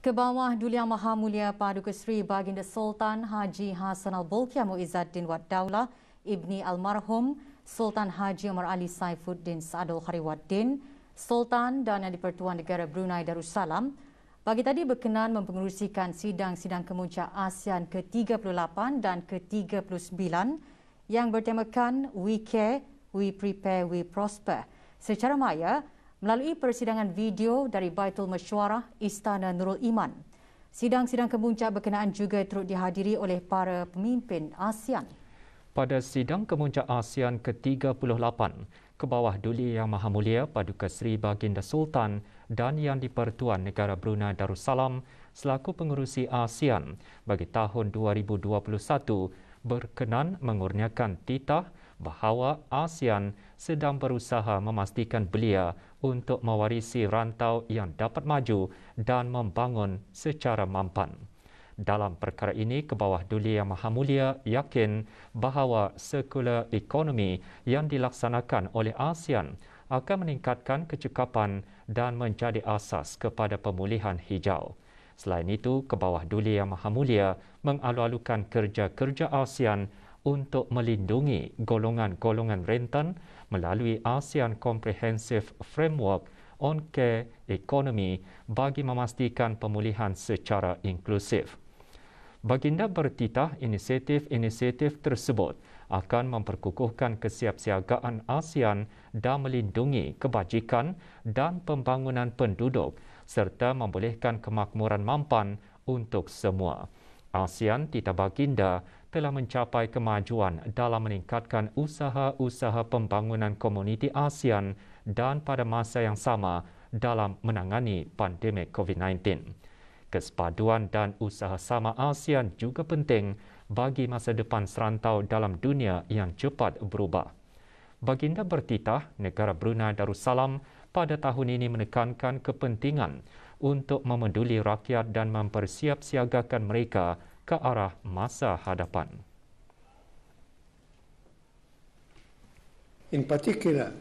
Kebawah Duli Yang Maha Mulia Paduka Seri Baginda Sultan Haji Hassan Al-Bolkiah Muizzaddin Wad Daulah Ibni Almarhum Sultan Haji Omar Ali Saifuddin Saadul Khariwaddin, Sultan dan Yang di-Pertuan Negara Brunei Darussalam pagi tadi berkenan mempengerusikan sidang-sidang kemuncak ASEAN ke-38 dan ke-39 yang bertemakan We Care, We Prepare, We Prosper secara maya melalui persidangan video dari Baitul Mesyuarah Istana Nurul Iman. Sidang-sidang kemuncak berkenaan juga turut dihadiri oleh para pemimpin ASEAN. Pada sidang kemuncak ASEAN ke-38, Kebawah Duli Yang Maha Mulia Paduka Seri Baginda Sultan dan Yang di-Pertuan Negara Brunei Darussalam selaku pengerusi ASEAN bagi tahun 2021 berkenan mengurniakan titah bahawa ASEAN sedang berusaha memastikan belia untuk mewarisi rantau yang dapat maju dan membangun secara mampan. Dalam perkara ini, Kebawah Duli Yang Maha Mulia yakin bahawa sirkular ekonomi yang dilaksanakan oleh ASEAN akan meningkatkan kecekapan dan menjadi asas kepada pemulihan hijau. Selain itu, Kebawah Duli Yang Maha Mulia mengalu-alukan kerja-kerja ASEAN untuk melindungi golongan-golongan rentan melalui ASEAN Comprehensive Framework on Care Economy bagi memastikan pemulihan secara inklusif. Baginda bertitah inisiatif-inisiatif tersebut akan memperkukuhkan kesiapsiagaan ASEAN dan melindungi kebajikan dan pembangunan penduduk serta membolehkan kemakmuran mampan untuk semua. ASEAN titah baginda telah mencapai kemajuan dalam meningkatkan usaha-usaha pembangunan komuniti ASEAN dan pada masa yang sama dalam menangani pandemik COVID-19. Kesepaduan dan usaha sama ASEAN juga penting bagi masa depan serantau dalam dunia yang cepat berubah. Baginda bertitah negara Brunei Darussalam pada tahun ini menekankan kepentingan untuk memeduli rakyat dan mempersiapsiagakan mereka ke arah masa hadapan. In particular,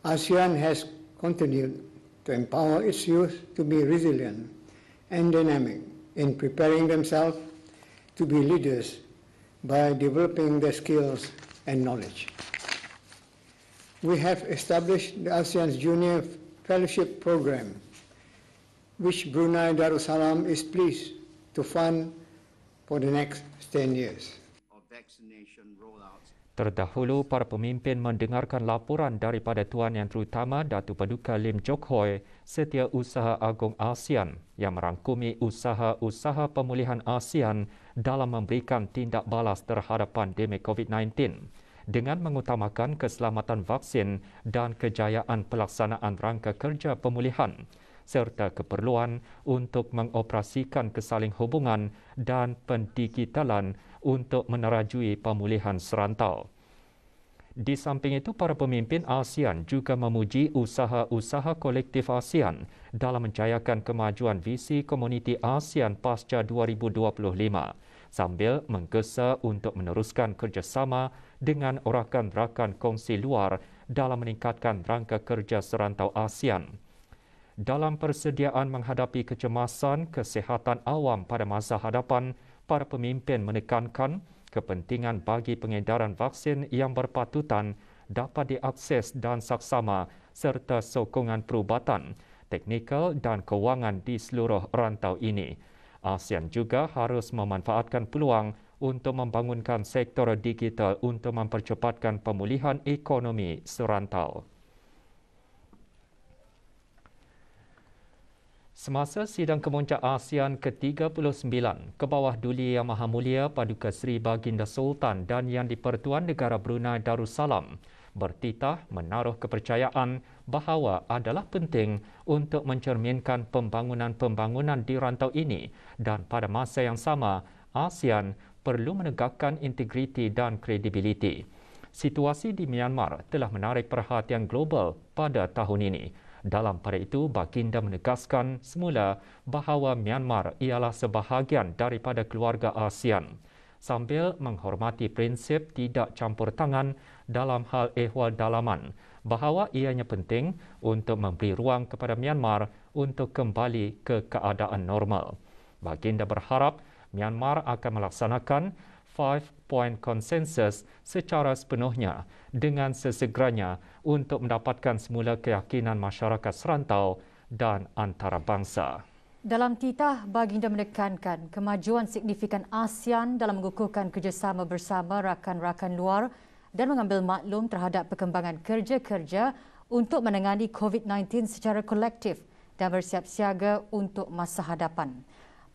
ASEAN has continued to empower its youth to be resilient and dynamic in preparing themselves to be leaders by developing their skills and knowledge. We have established the ASEAN's Junior Fellowship Program, which Brunei Darussalam is pleased to fund for the next 10 years. Terdahulu, para pemimpin mendengarkan laporan daripada Tuan Yang Terutama Datuk Paduka Lim Jock Hoi, Setiausaha Agung ASEAN yang merangkumi usaha-usaha pemulihan ASEAN dalam memberikan tindak balas terhadap pandemik COVID-19 dengan mengutamakan keselamatan vaksin dan kejayaan pelaksanaan rangka kerja pemulihan serta keperluan untuk mengoperasikan kesaling hubungan dan pendigitalan untuk menerajui pemulihan serantau. Di samping itu, para pemimpin ASEAN juga memuji usaha-usaha kolektif ASEAN dalam menjayakan kemajuan visi komuniti ASEAN pasca 2025 sambil menggesa untuk meneruskan kerjasama dengan rakan-rakan kongsi luar dalam meningkatkan rangka kerja serantau ASEAN. Dalam persediaan menghadapi kecemasan kesihatan awam pada masa hadapan, para pemimpin menekankan kepentingan bagi pengedaran vaksin yang berpatutan dapat diakses dan saksama serta sokongan perubatan, teknikal dan kewangan di seluruh rantau ini. ASEAN juga harus memanfaatkan peluang untuk membangunkan sektor digital untuk mempercepatkan pemulihan ekonomi serantau. Semasa sidang kemuncak ASEAN ke-39, Kebawah Duli Yang Maha Mulia Paduka Seri Baginda Sultan dan Yang di-Pertuan Negara Brunei Darussalam bertitah menaruh kepercayaan bahawa adalah penting untuk mencerminkan pembangunan-pembangunan di rantau ini dan pada masa yang sama, ASEAN perlu menegakkan integriti dan kredibiliti. Situasi di Myanmar telah menarik perhatian global pada tahun ini. Dalam pada itu, baginda menegaskan semula bahawa Myanmar ialah sebahagian daripada keluarga ASEAN sambil menghormati prinsip tidak campur tangan dalam hal ehwal dalaman bahawa ianya penting untuk memberi ruang kepada Myanmar untuk kembali ke keadaan normal. Baginda berharap Myanmar akan melaksanakan 5-point konsensus secara sepenuhnya dengan sesegeranya untuk mendapatkan semula keyakinan masyarakat serantau dan antarabangsa. Dalam titah, baginda menekankan kemajuan signifikan ASEAN dalam mengukuhkan kerjasama bersama rakan-rakan luar dan mengambil maklum terhadap perkembangan kerja-kerja untuk menangani COVID-19 secara kolektif dan bersiap siaga untuk masa hadapan.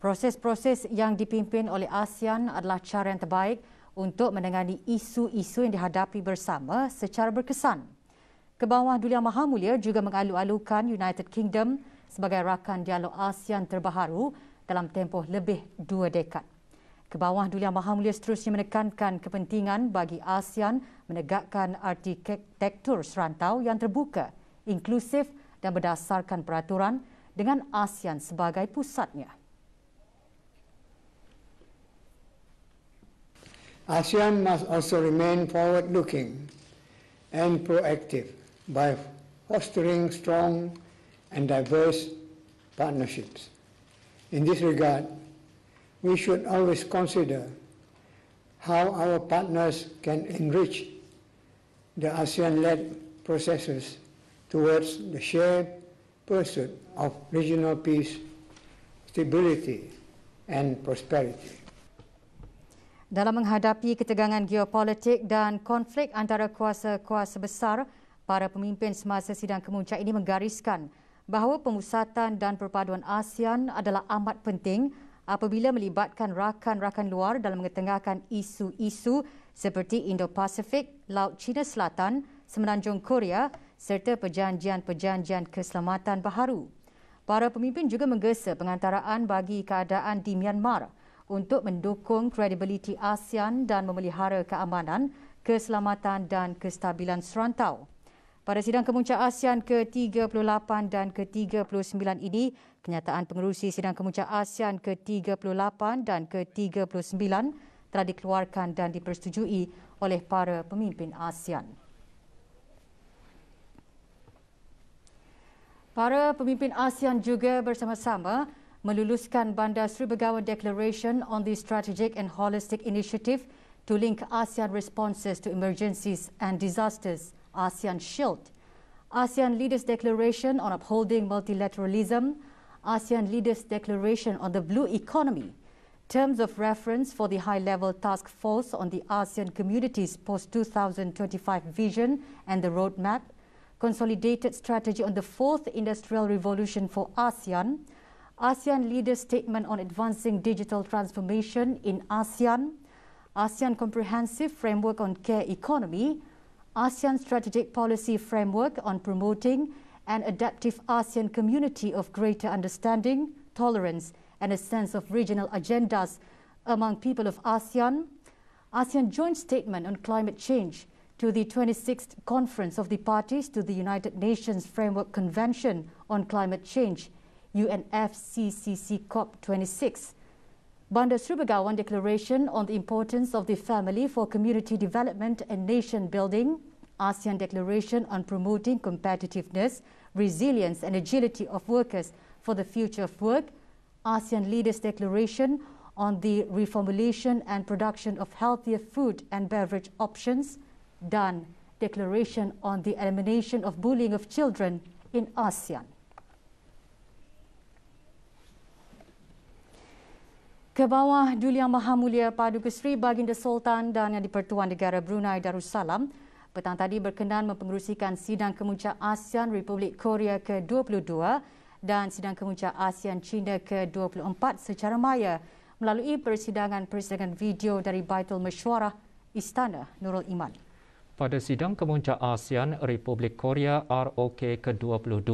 Proses-proses yang dipimpin oleh ASEAN adalah cara yang terbaik untuk menangani isu-isu yang dihadapi bersama secara berkesan. Kebawah Duli Yang Maha Mulia juga mengalu-alukan United Kingdom sebagai rakan dialog ASEAN terbaharu dalam tempoh lebih 2 dekad. Kebawah Duli Yang Maha Mulia seterusnya menekankan kepentingan bagi ASEAN menegakkan arsitektur serantau yang terbuka, inklusif dan berdasarkan peraturan dengan ASEAN sebagai pusatnya. ASEAN must also remain forward-looking and proactive by fostering strong and diverse partnerships. In this regard, we should always consider how our partners can enrich the ASEAN-led processes towards the shared pursuit of regional peace, stability, and prosperity. Dalam menghadapi ketegangan geopolitik dan konflik antara kuasa-kuasa besar, para pemimpin semasa sidang kemuncak ini menggariskan bahawa pemusatan dan perpaduan ASEAN adalah amat penting apabila melibatkan rakan-rakan luar dalam mengetengahkan isu-isu seperti Indo-Pasifik, Laut Cina Selatan, Semenanjung Korea serta perjanjian-perjanjian keselamatan baharu. Para pemimpin juga menggesa pengantaraan bagi keadaan di Myanmar untuk mendukung kredibiliti ASEAN dan memelihara keamanan, keselamatan dan kestabilan serantau. Pada sidang kemuncak ASEAN ke-38 dan ke-39 ini, kenyataan pengerusi sidang kemuncak ASEAN ke-38 dan ke-39 telah dikeluarkan dan dipersetujui oleh para pemimpin ASEAN. Para pemimpin ASEAN juga bersama-sama meluluskan Bandar Seri Begawan Declaration on the Strategic and Holistic Initiative to link ASEAN responses to emergencies and disasters, ASEAN Shield, ASEAN Leaders Declaration on upholding multilateralism, ASEAN Leaders Declaration on the Blue Economy, Terms of Reference for the High-Level Task Force on the ASEAN Community's Post-2025 Vision and the Roadmap, Consolidated Strategy on the Fourth Industrial Revolution for ASEAN, ASEAN Leaders Statement on Advancing Digital Transformation in ASEAN, ASEAN Comprehensive Framework on Care Economy, ASEAN Strategic Policy Framework on Promoting an Adaptive ASEAN Community of Greater Understanding, Tolerance and a Sense of Regional Agendas among People of ASEAN, ASEAN Joint Statement on Climate Change to the 26th Conference of the Parties to the United Nations Framework Convention on Climate Change, UNFCCC COP26, Bandar Seri Begawan Declaration on the Importance of the Family for Community Development and Nation Building, ASEAN Declaration on Promoting Competitiveness, Resilience and Agility of Workers for the Future of Work, ASEAN Leaders Declaration on the Reformulation and Production of Healthier Food and Beverage Options, dan Declaration on the Elimination of Bullying of Children in ASEAN. Kebawah Duli Yang Maha Mulia Paduka Seri Baginda Sultan dan Yang di-Pertuan Negara Brunei Darussalam petang tadi berkenan mempengerusikan sidang kemuncak ASEAN Republik Korea ke-22 dan sidang kemuncak ASEAN China ke-24 secara maya melalui persidangan video dari Baitul Mesyuarah Istana Nurul Iman. Pada sidang kemuncak ASEAN Republik Korea ROK ke-22,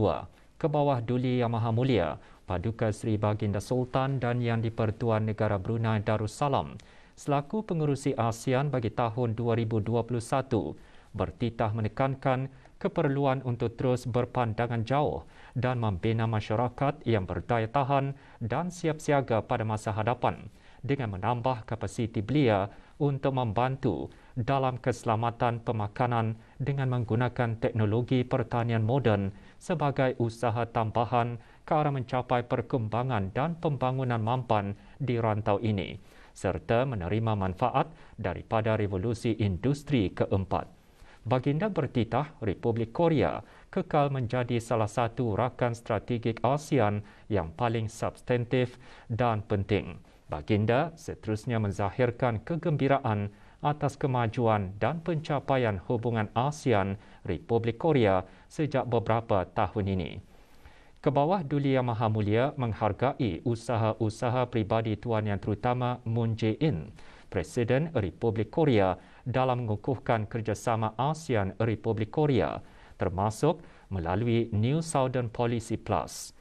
Kebawah Duli Yang Maha Mulia Paduka Seri Baginda Sultan dan Yang di-Pertuan Negara Brunei Darussalam selaku pengerusi ASEAN bagi tahun 2021 bertitah menekankan keperluan untuk terus berpandangan jauh dan membina masyarakat yang berdaya tahan dan siap siaga pada masa hadapan dengan menambah kapasiti belia untuk membantu dalam keselamatan pemakanan dengan menggunakan teknologi pertanian moden sebagai usaha tambahan ke arah mencapai perkembangan dan pembangunan mampan di rantau ini serta menerima manfaat daripada revolusi industri keempat. Baginda bertitah Republik Korea kekal menjadi salah satu rakan strategik ASEAN yang paling substantif dan penting. Baginda seterusnya menzahirkan kegembiraan atas kemajuan dan pencapaian hubungan ASEAN Republik Korea sejak beberapa tahun ini. Kebawah Duli Yang Maha Mulia menghargai usaha-usaha pribadi Tuan Yang Terutama Moon Jae-in, Presiden Republik Korea dalam mengukuhkan kerjasama ASEAN Republik Korea, termasuk melalui New Southern Policy Plus.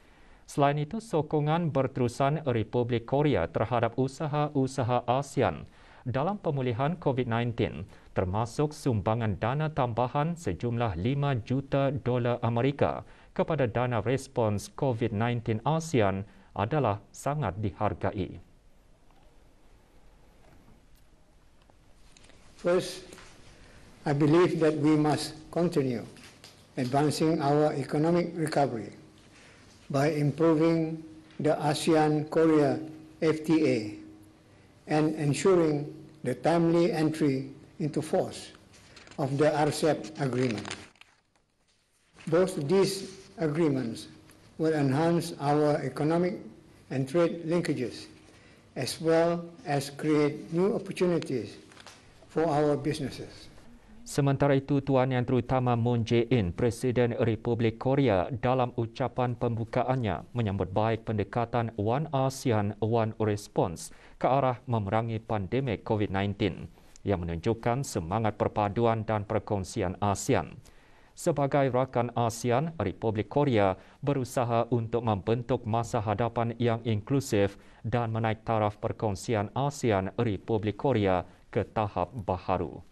Selain itu, sokongan berterusan Republik Korea terhadap usaha-usaha ASEAN dalam pemulihan COVID-19, termasuk sumbangan dana tambahan sejumlah $5 juta Amerika kepada dana respons COVID-19 ASEAN adalah sangat dihargai. First, I believe that we must continue advancing our economic recovery by improving the ASEAN-Korea FTA and ensuring the timely entry into force of the RCEP agreement. Both these agreements will enhance our economic and trade linkages, as well as create new opportunities for our businesses. Sementara itu, Tuan Yang Terutama Moon Jae-in, Presiden Republik Korea, dalam ucapan pembukaannya menyambut baik pendekatan One ASEAN, One Response ke arah memerangi pandemik COVID-19 yang menunjukkan semangat perpaduan dan perkongsian ASEAN. Sebagai rakan ASEAN, Republik Korea berusaha untuk membentuk masa hadapan yang inklusif dan menaik taraf perkongsian ASEAN Republik Korea ke tahap baharu.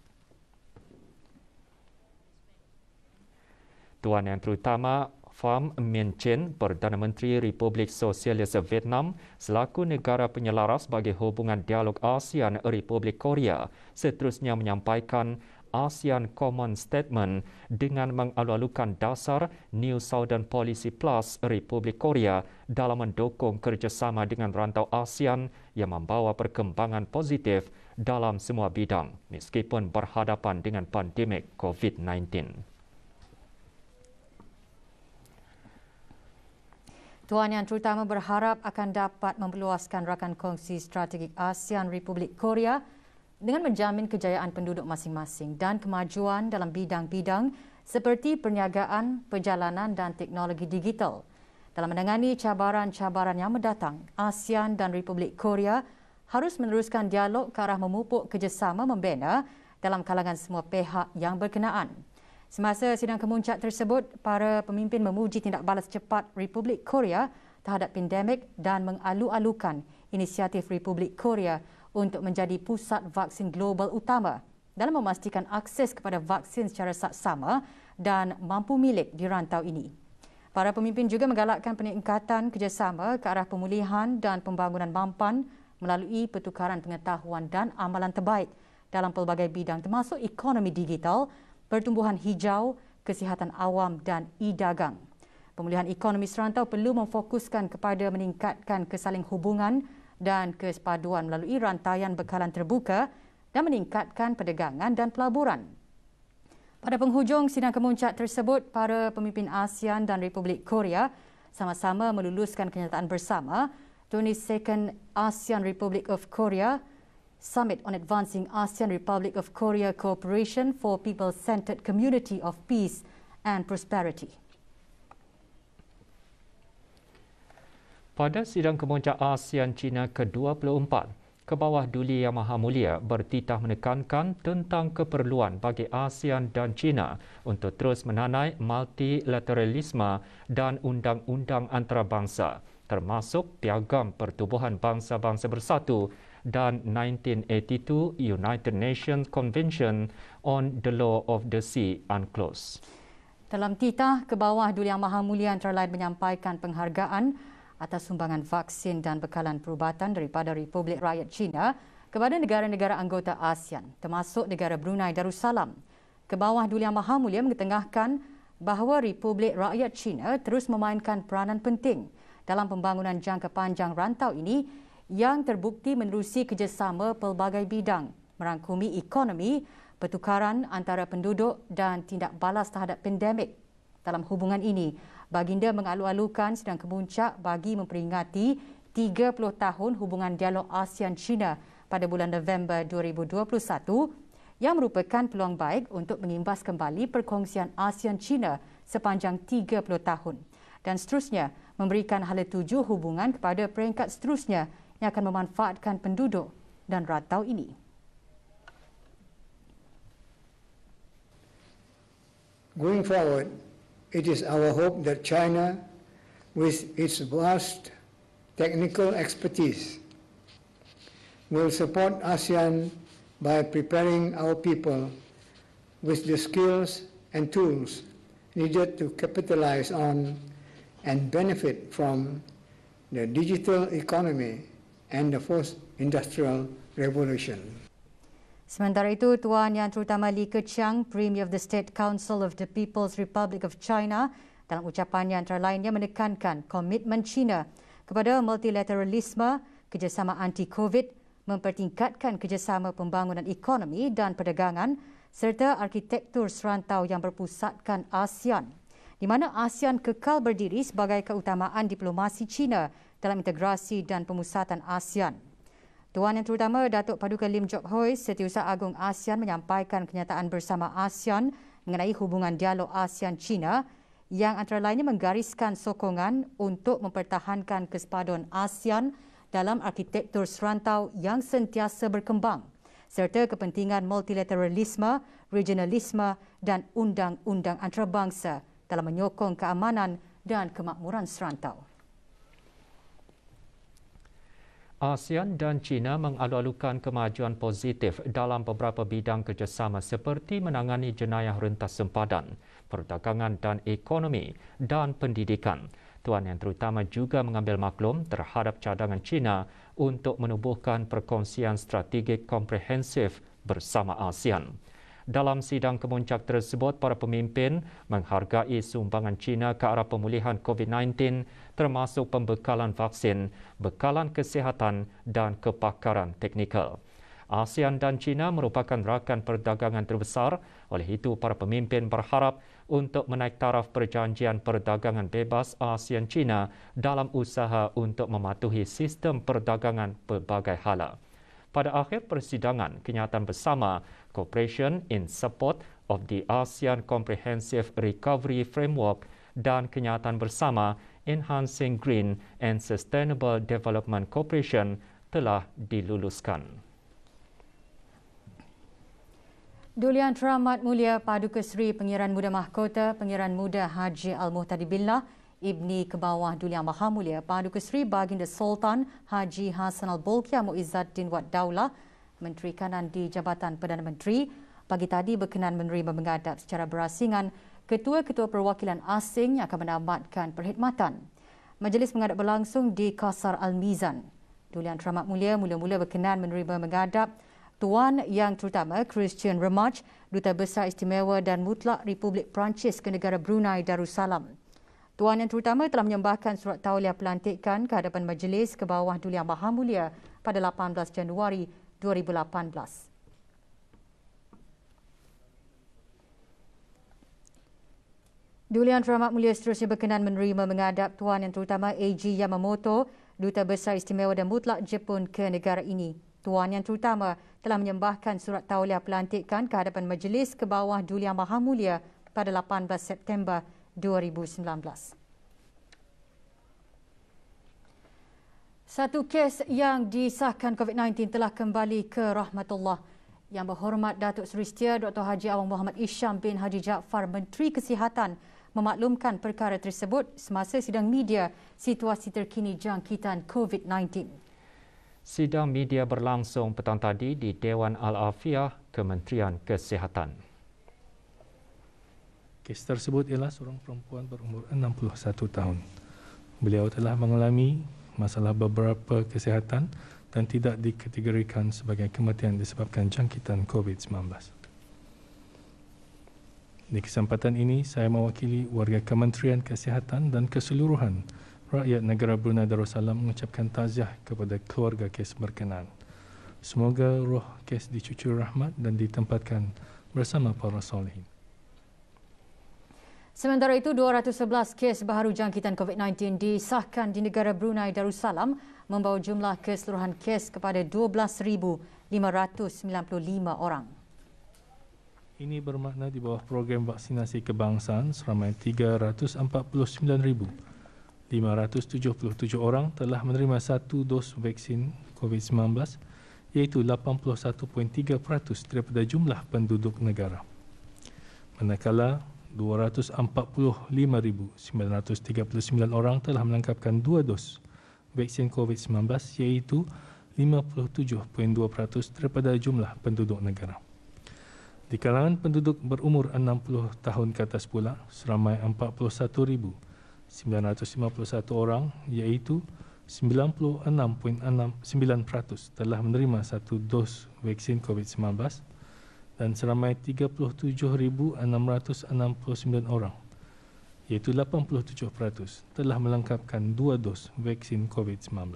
Tuan Yang Terutama Pham Minh Chinh, Perdana Menteri Republik Sosialis Vietnam, selaku negara penyelaras bagi hubungan dialog ASEAN Republik Korea, seterusnya menyampaikan ASEAN Common Statement dengan mengalu-alukan dasar New Southern Policy Plus Republik Korea dalam mendukung kerjasama dengan rantau ASEAN yang membawa perkembangan positif dalam semua bidang meskipun berhadapan dengan pandemik COVID-19. Tuan Yang Terutama berharap akan dapat memperluaskan rakan kongsi strategik ASEAN Republik Korea dengan menjamin kejayaan penduduk masing-masing dan kemajuan dalam bidang-bidang seperti perniagaan, perjalanan dan teknologi digital. Dalam menangani cabaran-cabaran yang mendatang, ASEAN dan Republik Korea harus meneruskan dialog ke arah memupuk kerjasama membina dalam kalangan semua pihak yang berkenaan. Semasa sidang kemuncak tersebut, para pemimpin memuji tindak balas cepat Republik Korea terhadap pandemik dan mengalu-alukan inisiatif Republik Korea untuk menjadi pusat vaksin global utama dalam memastikan akses kepada vaksin secara saksama dan mampu milik di rantau ini. Para pemimpin juga menggalakkan peningkatan kerjasama ke arah pemulihan dan pembangunan mampan melalui pertukaran pengetahuan dan amalan terbaik dalam pelbagai bidang termasuk ekonomi digital, pertumbuhan hijau, kesihatan awam dan e-dagang. Pemulihan ekonomi serantau perlu memfokuskan kepada meningkatkan kesaling hubungan dan kesepaduan melalui rantaian bekalan terbuka dan meningkatkan perdagangan dan pelaburan. Pada penghujung sidang kemuncak tersebut, para pemimpin ASEAN dan Republik Korea sama-sama meluluskan kenyataan bersama 22nd ASEAN Republic of Korea Summit on Advancing ASEAN Republic of Korea Cooperation for People-Centered Community of Peace and Prosperity. Pada sidang kemuncak ASEAN China ke-24, Kebawah Duli Yang Maha Mulia bertitah menekankan tentang keperluan bagi ASEAN dan China untuk terus menanai multilateralisme dan undang-undang antarabangsa, termasuk Piagam Pertubuhan Bangsa-Bangsa Bersatu dan 1982 United Nations Convention on the Law of the Sea UNCLOS. Dalam titah, Kebawah Duli Yang Maha Mulia antara lain menyampaikan penghargaan atas sumbangan vaksin dan bekalan perubatan daripada Republik Rakyat China kepada negara-negara anggota ASEAN, termasuk negara Brunei Darussalam. Kebawah Duli Yang Maha Mulia mengetengahkan bahawa Republik Rakyat China terus memainkan peranan penting dalam pembangunan jangka panjang rantau ini yang terbukti menerusi kerjasama pelbagai bidang, merangkumi ekonomi, pertukaran antara penduduk dan tindak balas terhadap pandemik. Dalam hubungan ini, baginda mengalu-alukan sedang kemuncak bagi memperingati 30 tahun hubungan dialog ASEAN-China pada bulan November 2021 yang merupakan peluang baik untuk mengimbas kembali perkongsian ASEAN-China sepanjang 30 tahun dan seterusnya memberikan hala tuju hubungan kepada peringkat seterusnya yang akan memanfaatkan penduduk dan rantau ini. Going forward, it is our hope that China, with its vast technical expertise, will support ASEAN by preparing our people with the skills and tools needed to capitalize on and benefit from the digital economy and the fourth industrial revolution. Sementara itu, Tuan Yang Terutama Li Keqiang, Premier of the State Council of the People's Republic of China, dalam ucapannya antara lainnya menekankan komitmen China kepada multilateralisme, kerjasama anti-COVID, mempertingkatkan kerjasama pembangunan ekonomi dan perdagangan serta arkitektur serantau yang berpusatkan ASEAN, di mana ASEAN kekal berdiri sebagai keutamaan diplomasi China dalam integrasi dan pemusatan ASEAN. Tuan Yang Terutama Datuk Paduka Lim Jock Hoi, Setiausaha Agung ASEAN, menyampaikan kenyataan bersama ASEAN mengenai hubungan dialog ASEAN-China yang antara lainnya menggariskan sokongan untuk mempertahankan kesepaduan ASEAN dalam arkitektur serantau yang sentiasa berkembang serta kepentingan multilateralisme, regionalisme dan undang-undang antarabangsa dalam menyokong keamanan dan kemakmuran serantau. ASEAN dan China mengalu-alukan kemajuan positif dalam beberapa bidang kerjasama seperti menangani jenayah rentas sempadan, perdagangan dan ekonomi dan pendidikan. Tuan Yang Terutama juga mengambil maklum terhadap cadangan China untuk menubuhkan perkongsian strategik komprehensif bersama ASEAN. Dalam sidang kemuncak tersebut, para pemimpin menghargai sumbangan China ke arah pemulihan COVID-19 termasuk pembekalan vaksin, bekalan kesihatan dan kepakaran teknikal. ASEAN dan China merupakan rakan perdagangan terbesar, oleh itu para pemimpin berharap untuk menaik taraf perjanjian perdagangan bebas ASEAN-China dalam usaha untuk mematuhi sistem perdagangan pelbagai hala. Pada akhir persidangan, kenyataan bersama Cooperation in Support of the ASEAN Comprehensive Recovery Framework dan kenyataan bersama Enhancing Green and Sustainable Development Cooperation telah diluluskan. Duli Yang Teramat Mulia Paduka Seri Pengiran Muda Mahkota Pengiran Muda Haji Al-Muhtadi Billah Ibni Kebawah Duli Yang Maha Mulia Paduka Seri Baginda Sultan Haji Hassan Al-Bolkiah Muizzaddin Wad Daulah, Menteri Kanan di Jabatan Perdana Menteri, pagi tadi berkenan menerima menghadap secara berasingan ketua-ketua perwakilan asing yang akan menamatkan perkhidmatan. Majlis menghadap berlangsung di Qasar Al-Mizan. Duli Yang Teramat Mulia mula-mula berkenan menerima menghadap Tuan Yang Terutama Christian Ramage, Duta Besar Istimewa dan Mutlak Republik Perancis ke negara Brunei Darussalam. Tuan Yang Terutama telah menyembahkan surat tauliah pelantikan ke hadapan Majlis ke bawah Duli Yang Maha Mulia pada 18 Januari 2018. Duli Yang Teramat Mulia seterusnya berkenan menerima menghadap Tuan Yang Terutama A.G. Yamamoto, Duta Besar Istimewa dan Mutlak Jepun ke negara ini. Tuan Yang Terutama telah menyembahkan surat tauliah pelantikan ke hadapan Majlis ke bawah Duli Yang Maha Mulia pada 18 September 2019. Satu kes yang disahkan COVID-19 telah kembali ke rahmatullah. Yang Berhormat Datuk Seri Setia Dr. Haji Awang Muhammad Isham bin Haji Jaafar, Menteri Kesihatan, memaklumkan perkara tersebut semasa sidang media situasi terkini jangkitan COVID-19. Sidang media berlangsung petang tadi di Dewan Al-Afiah Kementerian Kesihatan. Kes tersebut ialah seorang perempuan berumur 61 tahun. Beliau telah mengalami masalah beberapa kesihatan dan tidak dikategorikan sebagai kematian disebabkan jangkitan COVID-19. Di kesempatan ini, saya mewakili warga Kementerian Kesihatan dan keseluruhan rakyat negara Brunei Darussalam mengucapkan takziah kepada keluarga kes berkenaan. Semoga roh kes dicucuri rahmat dan ditempatkan bersama para solehin. Sementara itu, 211 kes baharu jangkitan COVID-19 disahkan di negara Brunei Darussalam membawa jumlah keseluruhan kes kepada 12,595 orang. Ini bermakna di bawah program vaksinasi kebangsaan seramai 349,577 orang telah menerima satu dos vaksin COVID-19 iaitu 81.3% daripada jumlah penduduk negara. Manakala 245,939 orang telah melengkapkan 2 dos vaksin COVID-19 iaitu 57.2% daripada jumlah penduduk negara. Di kalangan penduduk berumur 60 tahun ke atas pula, seramai 41,951 orang iaitu 96.69% telah menerima satu dos vaksin COVID-19 dan seramai 37,669 orang iaitu 87% telah melengkapkan 2 dos vaksin COVID-19.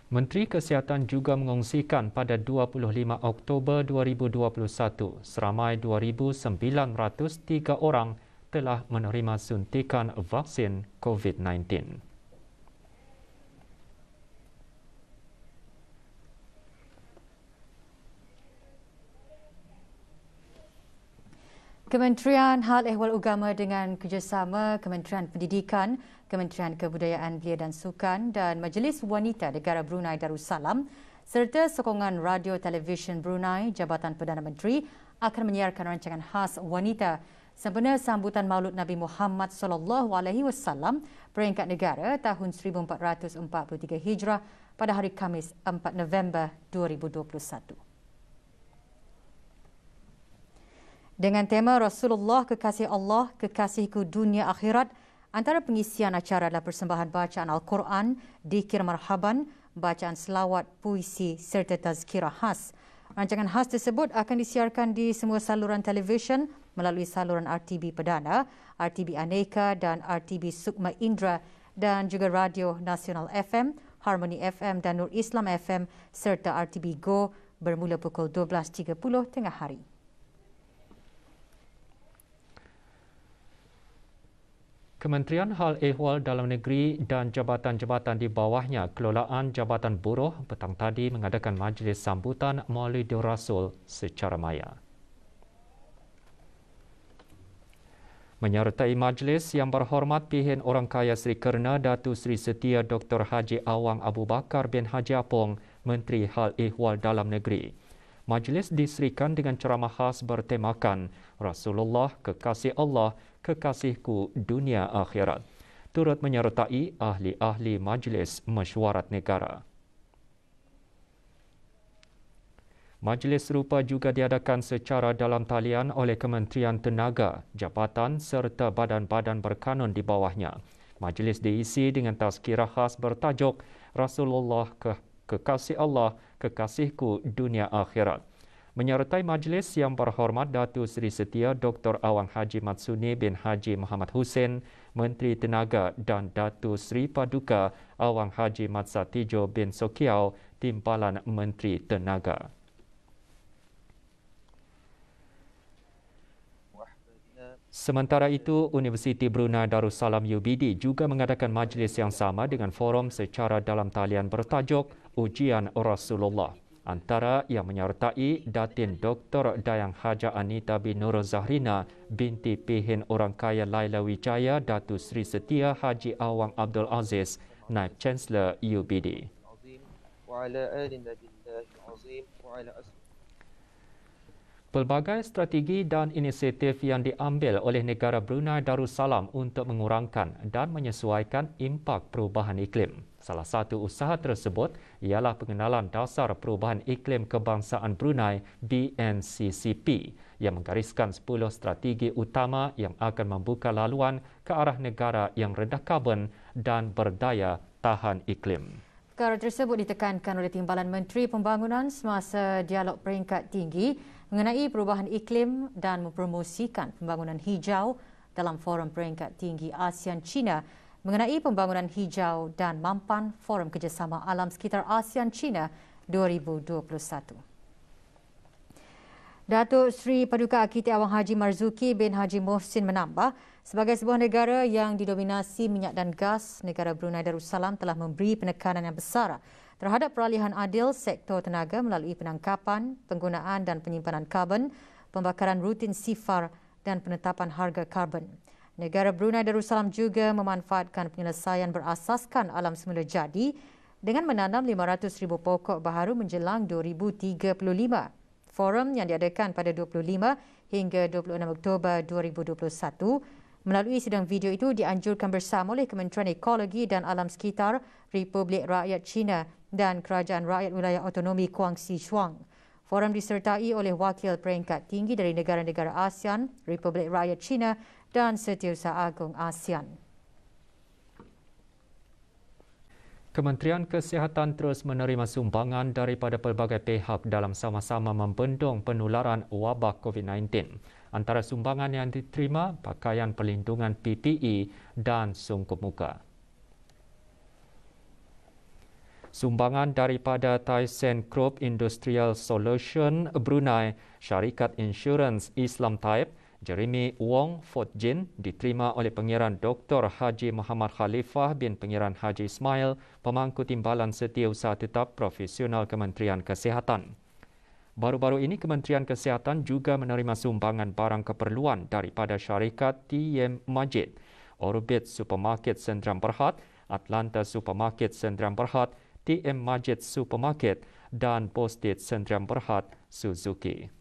Menteri Kesihatan juga mengongsikan pada 25 Oktober 2021, seramai 2,903 orang telah menerima suntikan vaksin COVID-19. Kementerian Hal Ehwal Agama dengan kerjasama Kementerian Pendidikan, Kementerian Kebudayaan Belia dan Sukan dan Majlis Wanita Negara Brunei Darussalam serta sokongan Radio Televisyen Brunei Jabatan Perdana Menteri akan menyiarkan rancangan khas wanita sempena sambutan Maulud Nabi Muhammad SAW peringkat negara tahun 1443 Hijrah pada hari Khamis 4 November 2021. Dengan tema Rasulullah Kekasih Allah, Kekasihku Dunia Akhirat, antara pengisian acara adalah persembahan bacaan Al-Quran, dikir marhaban, bacaan selawat, puisi serta tazkirah khas. Rancangan khas tersebut akan disiarkan di semua saluran televisyen melalui saluran RTB Perdana, RTB Aneka dan RTB Sukma Indra dan juga Radio Nasional FM, Harmony FM dan Nur Islam FM serta RTB Go bermula pukul 12.30 tengah hari. Kementerian Hal Ehwal Dalam Negeri dan jabatan-jabatan di bawahnya kelolaan Jabatan Buruh petang tadi mengadakan majlis sambutan Maulidur Rasul secara maya. Menyertai majlis yang berhormat Pihin Orang Kaya Sri Kerna Datu Sri Setia Dr. Haji Awang Abu Bakar bin Haji Apong, Menteri Hal Ehwal Dalam Negeri. Majlis diserikan dengan ceramah khas bertemakan Rasulullah Kekasih Allah, Kekasihku Dunia Akhirat. Turut menyertai ahli-ahli Majlis Mesyuarat Negara. Majlis serupa juga diadakan secara dalam talian oleh Kementerian Tenaga, Jabatan serta badan-badan berkanun di bawahnya. Majlis diisi dengan tazkirah khas bertajuk Rasulullah Kekasih Allah, Kekasihku Dunia Akhirat. Menyertai majlis yang berhormat Datu Sri Setia Dr. Awang Haji Matsuni bin Haji Muhammad Hussein, Menteri Tenaga dan Datu Sri Paduka Awang Haji Matsatijo bin Sokiau, Timbalan Menteri Tenaga. Sementara itu, Universiti Brunei Darussalam UBD juga mengadakan majlis yang sama dengan forum secara dalam talian bertajuk Ujian Rasulullah. Antara yang menyertai Datin Dr. Dayang Haja Anita bin Nur Zahrina binti Pihin Orang Kaya Laila Wijaya Datu Sri Setia Haji Awang Abdul Aziz, Naib Chancellor UBD. Pelbagai strategi dan inisiatif yang diambil oleh negara Brunei Darussalam untuk mengurangkan dan menyesuaikan impak perubahan iklim. Salah satu usaha tersebut ialah pengenalan dasar perubahan iklim kebangsaan Brunei BNCCP yang menggariskan 10 strategi utama yang akan membuka laluan ke arah negara yang rendah karbon dan berdaya tahan iklim. Perkara tersebut ditekankan oleh Timbalan Menteri Pembangunan semasa dialog peringkat tinggi mengenai perubahan iklim dan mempromosikan pembangunan hijau dalam Forum Peringkat Tinggi ASEAN-China mengenai pembangunan hijau dan mampan Forum Kerjasama Alam Sekitar ASEAN-China 2021. Datuk Seri Paduka Akiti Awang Haji Marzuki bin Haji Mohsin menambah, sebagai sebuah negara yang didominasi minyak dan gas, negara Brunei Darussalam telah memberi penekanan yang besar terhadap peralihan adil sektor tenaga melalui penangkapan, penggunaan dan penyimpanan karbon, pembakaran rutin sifar dan penetapan harga karbon. Negara Brunei Darussalam juga memanfaatkan penyelesaian berasaskan alam semula jadi dengan menanam 500,000 pokok baharu menjelang 2035. Forum yang diadakan pada 25 hingga 26 Oktober 2021 melalui sidang video itu dianjurkan bersama oleh Kementerian Ekologi dan Alam Sekitar Republik Rakyat China dan Kerajaan Rakyat Wilayah Autonomi Guangxi Zhuang. Forum disertai oleh wakil peringkat tinggi dari negara-negara ASEAN, Republik Rakyat China dan Setiausaha Agung ASEAN. Kementerian Kesihatan terus menerima sumbangan daripada pelbagai pihak dalam sama-sama membendung penularan wabak COVID-19. Antara sumbangan yang diterima, pakaian perlindungan PPE dan sungkup muka. Sumbangan daripada Tyson Group Industrial Solution Brunei, syarikat insurans Islam Taib, Jeremy Wong Fort Jin diterima oleh Pengiran Dr. Haji Muhammad Khalifah bin Pengiran Haji Ismail, Pemangku Timbalan Setiausaha Tetap Profesional Kementerian Kesihatan. Baru-baru ini Kementerian Kesihatan juga menerima sumbangan barang keperluan daripada syarikat TM Majid, Orbit Supermarket Sendirian Berhad, Atlanta Supermarket Sendirian Berhad, TM Majid Supermarket dan Postage Sendirian Berhad Suzuki.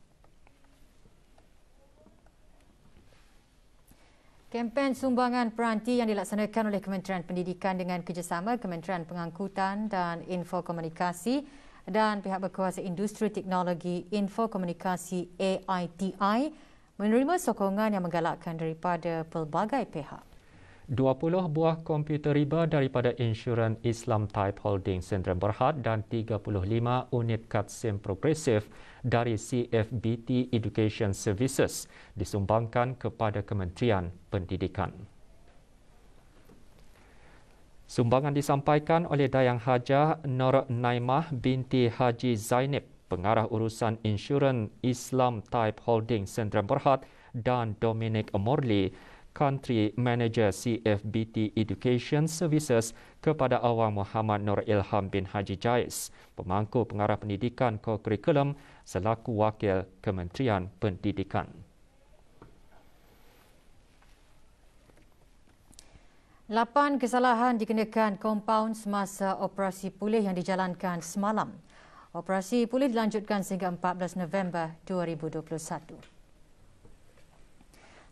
Kempen sumbangan peranti yang dilaksanakan oleh Kementerian Pendidikan dengan kerjasama Kementerian Pengangkutan dan Infokomunikasi dan pihak berkuasa industri teknologi infokomunikasi AITI menerima sokongan yang menggalakkan daripada pelbagai pihak. 20 buah komputer riba daripada insuran Islam Taib Holding Sendirian Berhad dan 35 unit kad SIM progresif dari CFBT Education Services disumbangkan kepada Kementerian Pendidikan. Sumbangan disampaikan oleh Dayang Hajah Nur Naimah binti Haji Zainab, Pengarah Urusan Insuran Islam Taib Holding Sendirian Berhad, dan Dominic Morley, Country Manager CFBT Education Services, kepada Awang Muhammad Nur Ilham bin Haji Jais, Pemangku Pengarah Pendidikan Kokurikulum selaku Wakil Kementerian Pendidikan. 8 kesalahan dikenakan kompaun semasa operasi pulih yang dijalankan semalam. Operasi pulih dilanjutkan sehingga 14 November 2021.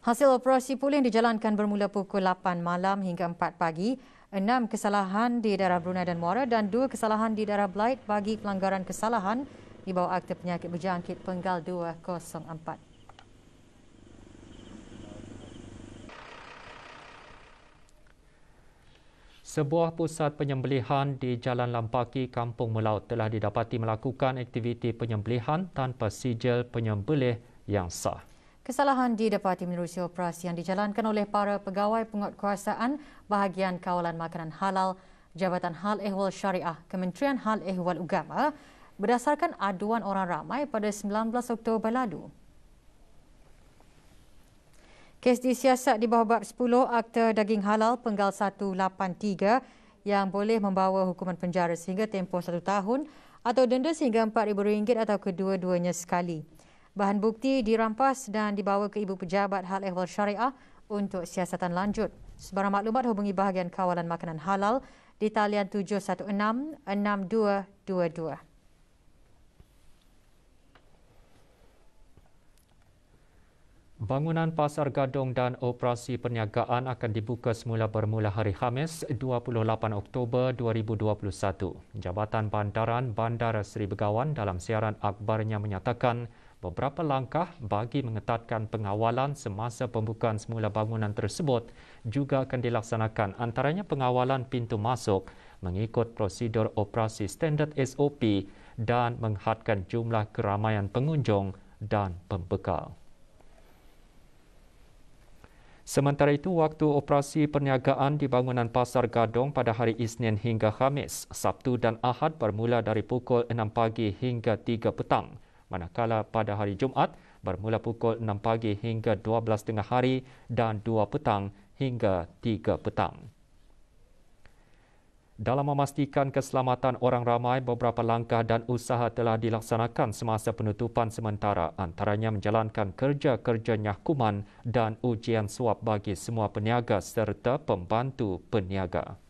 Hasil operasi pulih yang dijalankan bermula pukul 8 malam hingga 4 pagi. 6 kesalahan di daerah Brunei dan Muara dan 2 kesalahan di daerah Belait bagi pelanggaran kesalahan di bawah Akta Penyakit Berjangkit Penggal 204. Sebuah pusat penyembelihan di Jalan Lampaki, Kampung Melaut telah didapati melakukan aktiviti penyembelihan tanpa sijil penyembelih yang sah. Kesalahan didapati menerusi operasi yang dijalankan oleh para pegawai penguatkuasaan bahagian kawalan makanan halal, Jabatan Hal Ehwal Syariah, Kementerian Hal Ehwal Agama berdasarkan aduan orang ramai pada 19 Oktober lalu. Kes disiasat di bawah bab 10 Akta Daging Halal Penggal 183 yang boleh membawa hukuman penjara sehingga tempoh 1 tahun atau denda sehingga RM4,000 atau kedua-duanya sekali. Bahan bukti dirampas dan dibawa ke Ibu Pejabat Hal Ehwal Syariah untuk siasatan lanjut. Sebarang maklumat hubungi bahagian kawalan makanan halal di talian 716-6222. Bangunan Pasar Gadong dan operasi perniagaan akan dibuka semula bermula hari Khamis 28 Oktober 2021. Jabatan Bandaran Bandar Seri Begawan dalam siaran akhbarnya menyatakan Beberapa langkah bagi mengetatkan pengawalan semasa pembukaan semula bangunan tersebut juga akan dilaksanakan, antaranya pengawalan pintu masuk mengikut prosedur operasi standard SOP dan menghadkan jumlah keramaian pengunjung dan pembekal. Sementara itu, waktu operasi perniagaan di bangunan Pasar Gadong pada hari Isnin hingga Khamis, Sabtu dan Ahad bermula dari pukul 6 pagi hingga 3 petang. Manakala pada hari Jumaat bermula pukul 6 pagi hingga 12 tengah hari dan 2 petang hingga 3 petang. Dalam memastikan keselamatan orang ramai, beberapa langkah dan usaha telah dilaksanakan semasa penutupan sementara, antaranya menjalankan kerja-kerja nyakuman dan ujian swab bagi semua peniaga serta pembantu peniaga.